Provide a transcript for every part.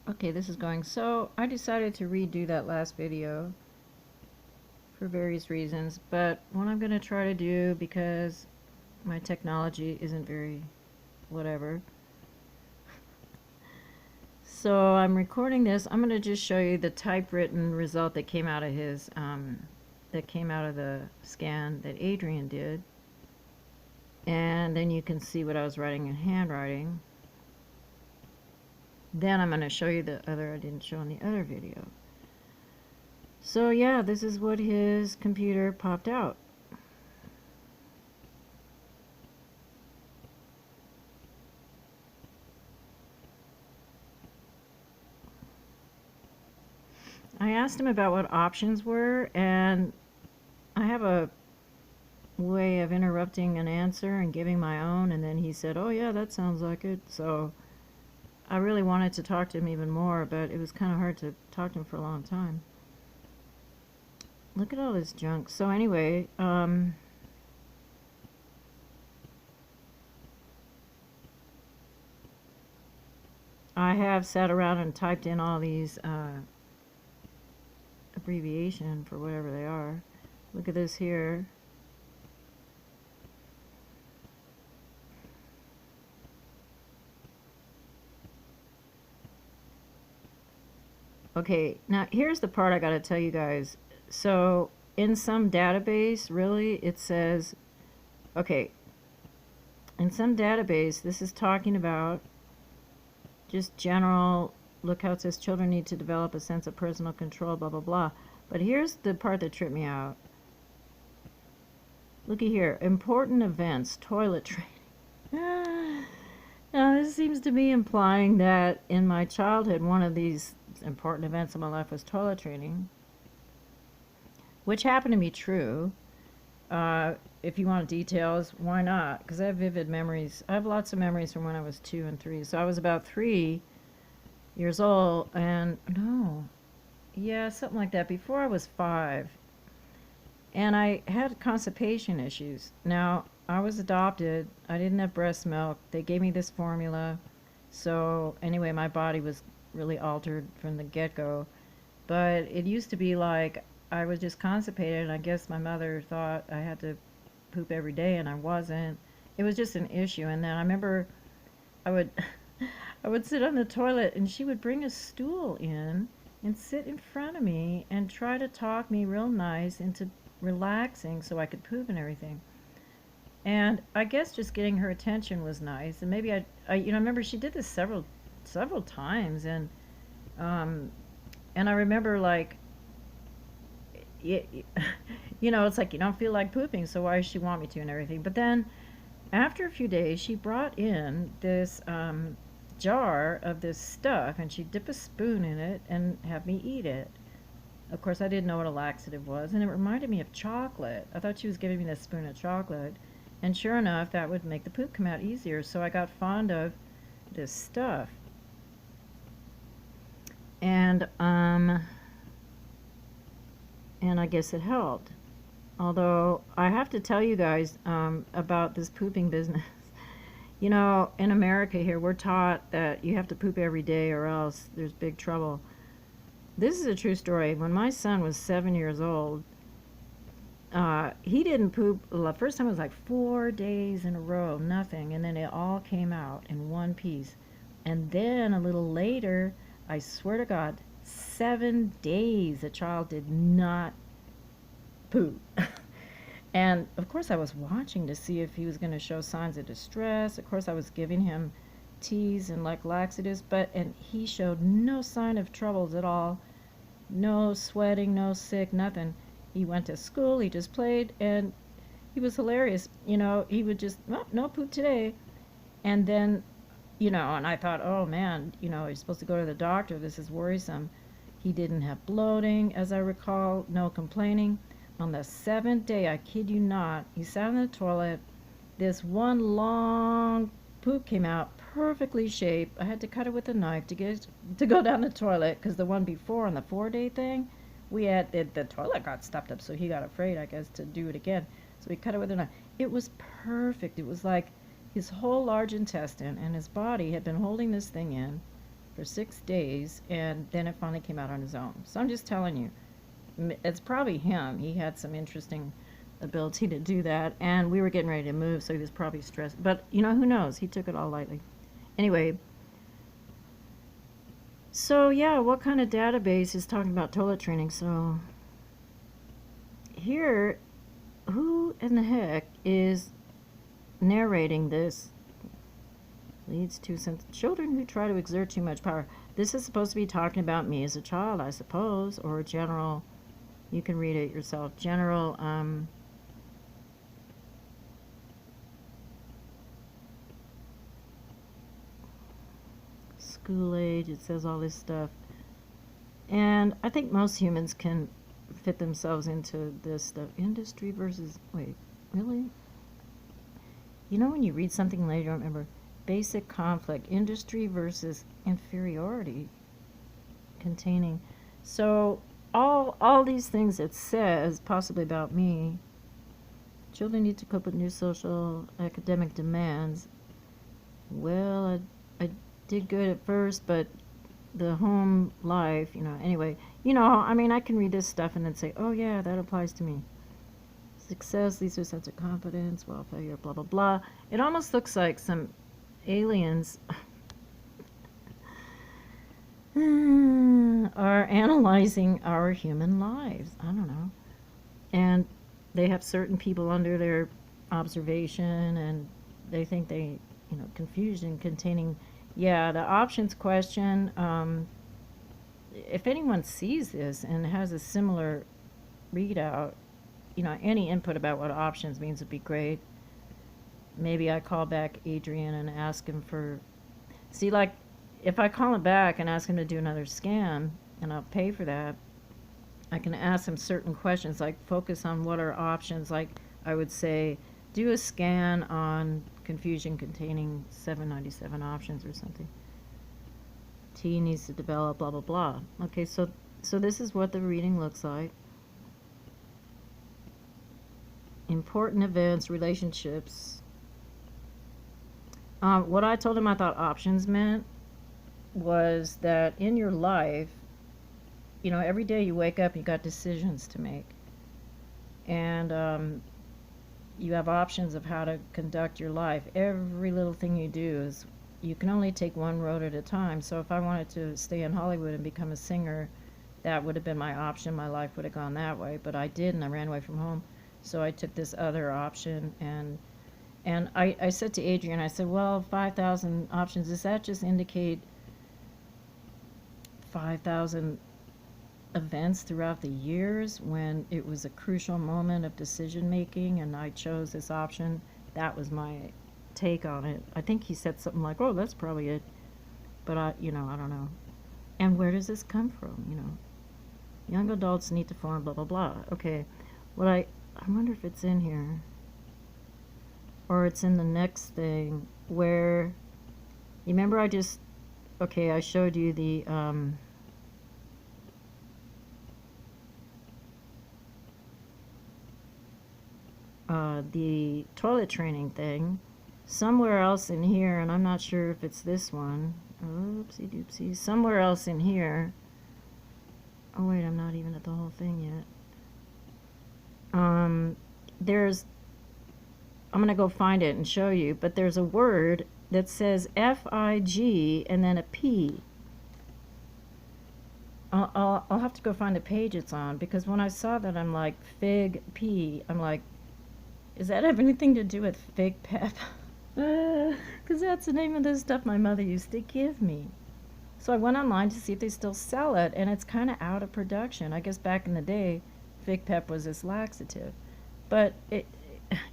Okay, this is going. So I decided to redo that last video for various reasons, but what I'm going to try to do, because my technology isn't very whatever, so I'm recording this. I'm going to just show you the typewritten result that came out of the scan that Adrian did, and then you can see what I was writing in handwriting. Then I'm going to show you the other I didn't show in the other video. So yeah, this is what his computer popped out. I asked him about what options were, and I have a way of interrupting an answer and giving my own, and then he said, oh yeah, that sounds like it. So I really wanted to talk to him even more, but it was kind of hard to talk to him for a long time. Look at all this junk. So anyway, I have sat around and typed in all these abbreviation for whatever they are. Look at this here. Okay, now here's the part I gotta tell you guys. So in some database, really, it says, okay, in some database, this is talking about just general, look how it says children need to develop a sense of personal control, blah, blah, blah. But here's the part that tripped me out. Looky here, important events, toilet training. Now, this seems to be implying that in my childhood, one of these important events in my life was toilet training, which happened to be true. If you want details, why not? Because I have vivid memories. I have lots of memories from when I was 2 and 3. So I was about 3 years old, and no, yeah, something like that, before I was 5. And I had constipation issues. Now, I was adopted. I didn't have breast milk. They gave me this formula. So, anyway, my body was really altered from the get-go. But it used to be like I was just constipated, and I guess my mother thought I had to poop every day, and I wasn't. It was just an issue. And then I remember I would I would sit on the toilet, and she would bring a stool in and sit in front of me and try to talk me real nice into relaxing so I could poop and everything. And I guess just getting her attention was nice. And maybe I remember she did this several times, um, and I remember like, it, it's like you don't feel like pooping, so why does she want me to and everything? But then after a few days, she brought in this jar of this stuff, and she'd dip a spoon in it and have me eat it. Of course, I didn't know what a laxative was, and it reminded me of chocolate. I thought she was giving me this spoon of chocolate, and sure enough, that would make the poop come out easier. So I got fond of this stuff, and I guess it helped. Although I have to tell you guys about this pooping business. In America here, we're taught that you have to poop every day or else there's big trouble. This is a true story. When my son was 7 years old, he didn't poop. The first time it was like 4 days in a row, nothing, and then it all came out in one piece. And then a little later, I swear to God, 7 days the child did not poop. And of course, I was watching to see if he was going to show signs of distress. Of course, I was giving him teas and like laxatives, and he showed no sign of troubles at all. No sweating, no sick, nothing. He went to school, he just played, and he was hilarious. He would just, oh, no poop today. And then, and I thought, oh man, he's supposed to go to the doctor. This is worrisome. He didn't have bloating, as I recall, no complaining. On the 7th day, I kid you not, he sat in the toilet. This one long poop came out, perfectly shaped. I had to cut it with a knife to get it to go down the toilet, because the one before on the 4-day thing, the toilet got stopped up, so he got afraid, I guess, to do it again. So he cut it with a knife. It was perfect. It was like his whole large intestine and his body had been holding this thing in for 6 days, and then it finally came out on his own. So I'm just telling you, it's probably him. He had some interesting ability to do that, and we were getting ready to move, so he was probably stressed. But, you know, who knows? He took it all lightly. Anyway, so yeah, what kind of database is talking about toilet training? So here, who in the heck is narrating this? Leads to some children who try to exert too much power. This is supposed to be talking about me as a child, I suppose, or general. You can read it yourself. General, school age. It says all this stuff. And I think most humans can fit themselves into this stuff. Industry versus, wait, really? You know when you read something later, you don't remember. Basic conflict, industry versus inferiority, containing. So all these things it says, possibly about me. Children need to cope with new social academic demands. Well, I did good at first, but the home life, you know, anyway. You know, I mean, I can read this stuff and then say, oh yeah, that applies to me. Success leads to a sense of confidence, while failure, blah, blah, blah. It almost looks like some aliens are analyzing our human lives. I don't know. And they have certain people under their observation, and they think they, you know, confusion containing. Yeah, the options question, if anyone sees this and has a similar readout, you know, any input about what options means would be great. Maybe I call back Adrian and ask him for, see, like, if I call him back and ask him to do another scan, and I'll pay for that, I can ask him certain questions, like focus on what are options, like I would say, do a scan on confusion containing 797 options or something. T needs to develop, blah, blah, blah. Okay, so this is what the reading looks like. Important events, relationships. What I told him I thought options meant was that in your life, you know, every day you wake up, you got decisions to make. And you have options of how to conduct your life. Every little thing you do is, you can only take one road at a time. So if I wanted to stay in Hollywood and become a singer, that would have been my option. My life would have gone that way. But I didn't. I ran away from home. So I took this other option, and I said to Adrian, I said, well, 5,000 options, does that just indicate 5,000 events throughout the years when it was a crucial moment of decision making and I chose this option? That was my take on it. I think he said something like, oh, that's probably it. But I don't know. And where does this come from? You know, young adults need to form blah, blah, blah. Okay, I wonder if it's in here. Or it's in the next thing where, you remember I showed you the toilet training thing. Somewhere else in here, and I'm not sure if it's this one. Oopsie doopsie. Somewhere else in here. Oh wait, I'm not even at the whole thing yet. I'm going to go find it and show you, but there's a word that says F-I-G and then a P. I'll have to go find the page it's on, because when I saw that, I'm like, Fig P. I'm like, does that have anything to do with Fig Pep? Because that's the name of the stuff my mother used to give me. So I went online to see if they still sell it, and it's kind of out of production. I guess back in the day, Fig Pep was this laxative. But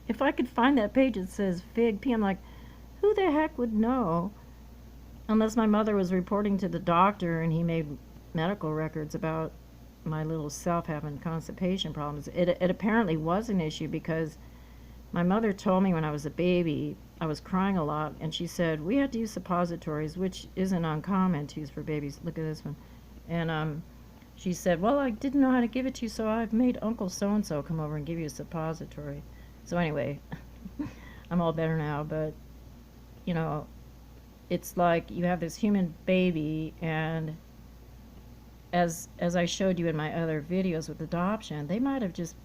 if I could find that page that says Fig P, I'm like, who the heck would know? Unless my mother was reporting to the doctor and he made medical records about my little self having constipation problems. It apparently was an issue, because my mother told me when I was a baby, I was crying a lot, and she said, we had to use suppositories, which isn't uncommon to use for babies. Look at this one. And she said, well, I didn't know how to give it to you, so I've made Uncle so-and-so come over and give you a suppository. So anyway, I'm all better now, but, you know, it's like you have this human baby, and as I showed you in my other videos with adoption, they might have just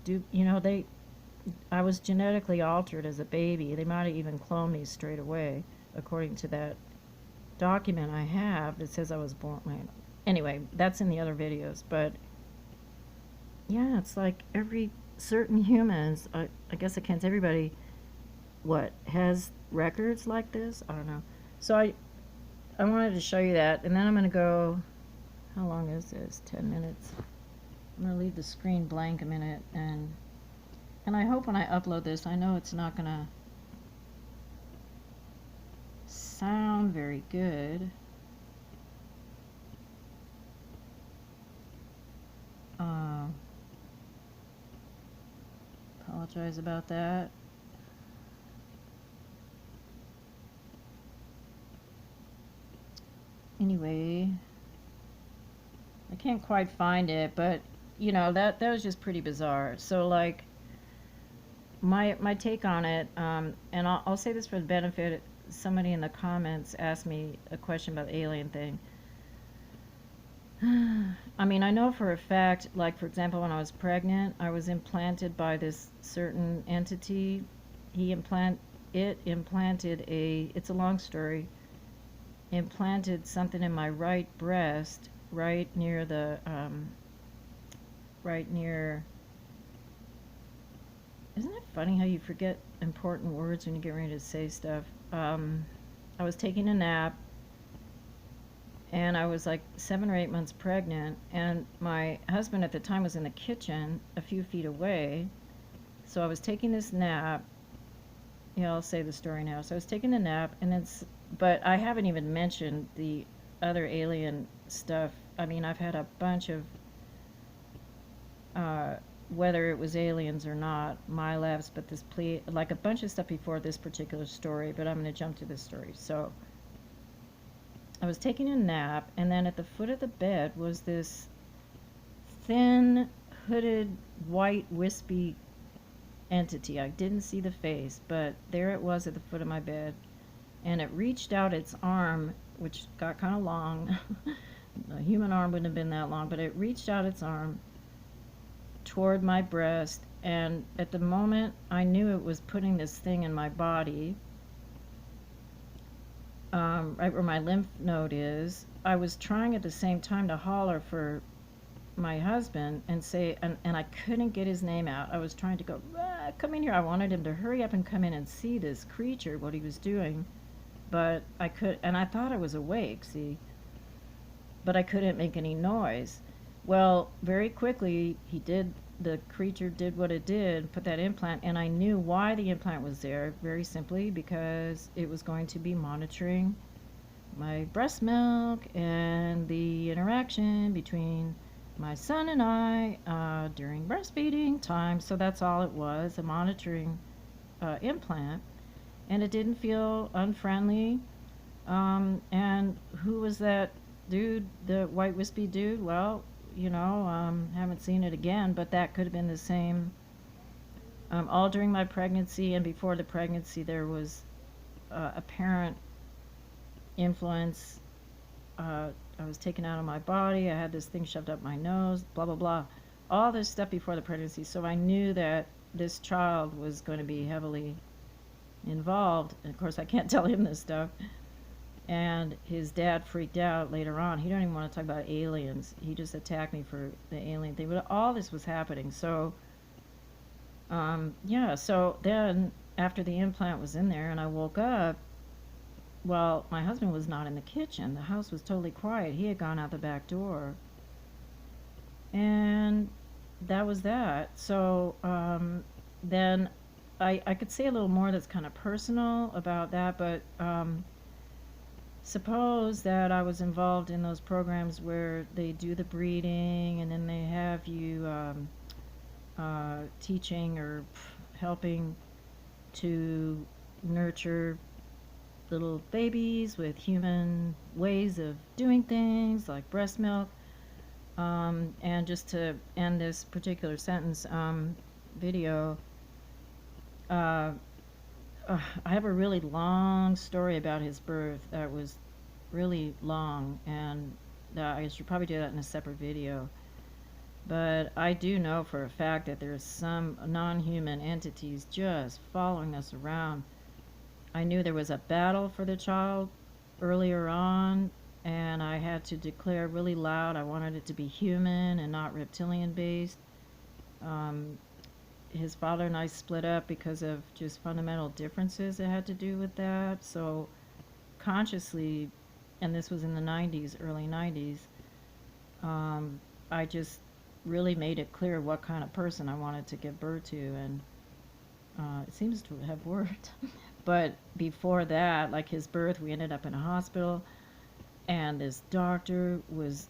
I was genetically altered as a baby. They might have even cloned me straight away, according to that document I have that says I was born. Anyway, that's in the other videos, but yeah, it's like every certain humans, I guess it can't everybody, what, has records like this? I don't know. So I wanted to show you that, and then I'm going to go, how long is this? 10 minutes. I'm going to leave the screen blank a minute, and I hope when I upload this, I know it's not going to sound very good. Apologize about that. Anyway, I can't quite find it, but that was just pretty bizarre. So like my take on it, and I'll say this for the benefit. Somebody in the comments asked me a question about the alien thing. I mean, I know for a fact, like for example, when I was pregnant, I was implanted by this certain entity. It implanted it's a long story, implanted something in my right breast, right near isn't it funny how you forget important words when you get ready to say stuff? I was taking a nap, and I was like 7 or 8 months pregnant, and my husband at the time was in the kitchen a few feet away. So I was taking this nap. Yeah, I'll say the story now. So I was taking a nap, but I haven't even mentioned the other alien stuff. I mean, I've had a bunch of, whether it was aliens or not, my labs, but like a bunch of stuff before this particular story, but I'm going to jump to this story. So I was taking a nap, and then at the foot of the bed was this thin, hooded, white, wispy entity. I didn't see the face, but there it was at the foot of my bed, and it reached out its arm, which got kind of long. A human arm wouldn't have been that long, but it reached out its arm toward my breast, and at the moment I knew it was putting this thing in my body, right where my lymph node is. I was trying at the same time to holler for my husband and say, and I couldn't get his name out. I was trying to go, come in here. I wanted him to hurry up and come in and see this creature, what he was doing, but I thought I was awake, see, but I couldn't make any noise. Well, very quickly the creature did what it did, put that implant, and I knew why the implant was there, very simply because it was going to be monitoring my breast milk and the interaction between my son and I during breastfeeding time. So that's all it was, a monitoring implant, and it didn't feel unfriendly. And who was that dude, the white wispy dude? Well, haven't seen it again, but that could have been the same. All during my pregnancy and before the pregnancy, there was apparent influence. I was taken out of my body. I had this thing shoved up my nose, blah, blah, blah. All this stuff before the pregnancy. So I knew that this child was going to be heavily involved. And of course, I can't tell him this stuff. And his dad freaked out later on. He didn't even want to talk about aliens. He just attacked me for the alien thing. But all this was happening. So, yeah. So then after the implant was in there and I woke up, well, my husband was not in the kitchen. The house was totally quiet. He had gone out the back door. And that was that. So then I could say a little more that's kind of personal about that, but suppose that I was involved in those programs where they do the breeding and then they have you teaching or helping to nurture little babies with human ways of doing things like breast milk. And just to end this particular sentence video, I have a really long story about his birth that was really long, and I should probably do that in a separate video. But I do know for a fact that there's some non-human entities just following us around. I knew there was a battle for the child earlier on, and I had to declare really loud I wanted it to be human and not reptilian based. Um, his father and I split up because of just fundamental differences that had to do with that. So consciously, and this was in the 90s, early 90s, um, I just really made it clear what kind of person I wanted to give birth to, and it seems to have worked. But before that, like his birth, we ended up in a hospital, and this doctor was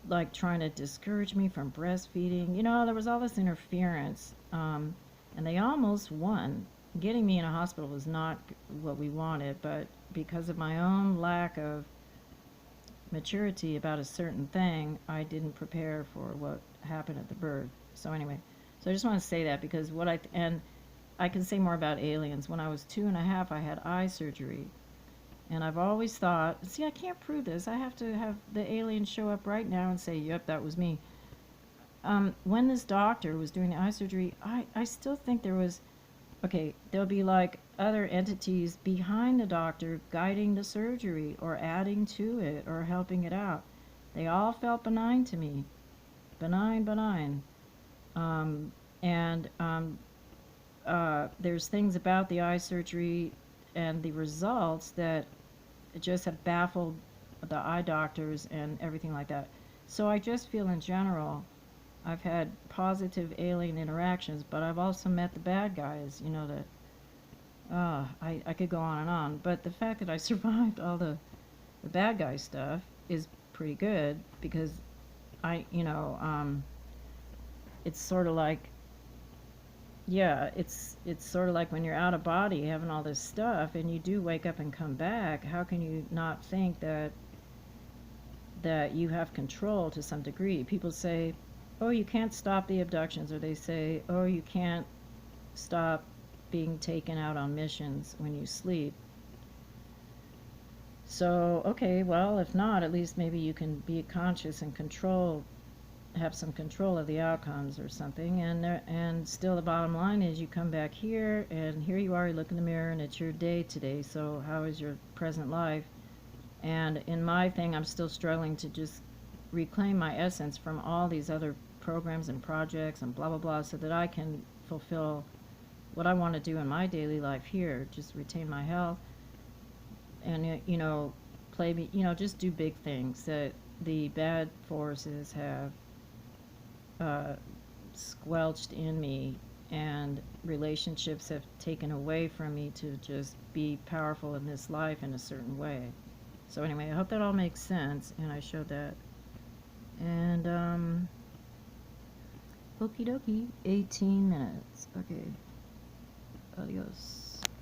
like trying to discourage me from breastfeeding. You know, there was all this interference, and they almost won. Getting me in a hospital was not what we wanted, but because of my own lack of maturity about a certain thing, I didn't prepare for what happened at the birth. So anyway, so I just want to say that because and I can say more about aliens. When I was 2.5, I had eye surgery. And I've always thought, see, I can't prove this. I have to have the alien show up right now and say, yep, that was me. When this doctor was doing the eye surgery, I still think there was, okay, there'll be like other entities behind the doctor guiding the surgery or adding to it or helping it out. They all felt benign to me. Benign, benign. Um, and there's things about the eye surgery and the results that just have baffled the eye doctors and everything like that. So I just feel in general, I've had positive alien interactions, but I've also met the bad guys, you know, I could go on and on. But the fact that I survived all the bad guy stuff is pretty good because it's sort of like, yeah, it's sort of like when you're out of body having all this stuff and you do wake up and come back, how can you not think that you have control to some degree? People say, "Oh, you can't stop the abductions," or they say, "Oh, you can't stop being taken out on missions when you sleep." So, okay, well, if not, at least maybe you can be conscious and have some control of the outcomes or something. And still, the bottom line is, you come back here, and here you are. You look in the mirror, and it's your day today. So, how is your present life? And in my thing, I'm still struggling to just reclaim my essence from all these other programs and projects and blah blah blah, so that I can fulfill what I want to do in my daily life here. Just retain my health, and just do big things that the bad forces have squelched in me, and relationships have taken away from me to just be powerful in this life in a certain way. So anyway, I hope that all makes sense, and I showed that. And okie dokie, 18 minutes. Okay, adios.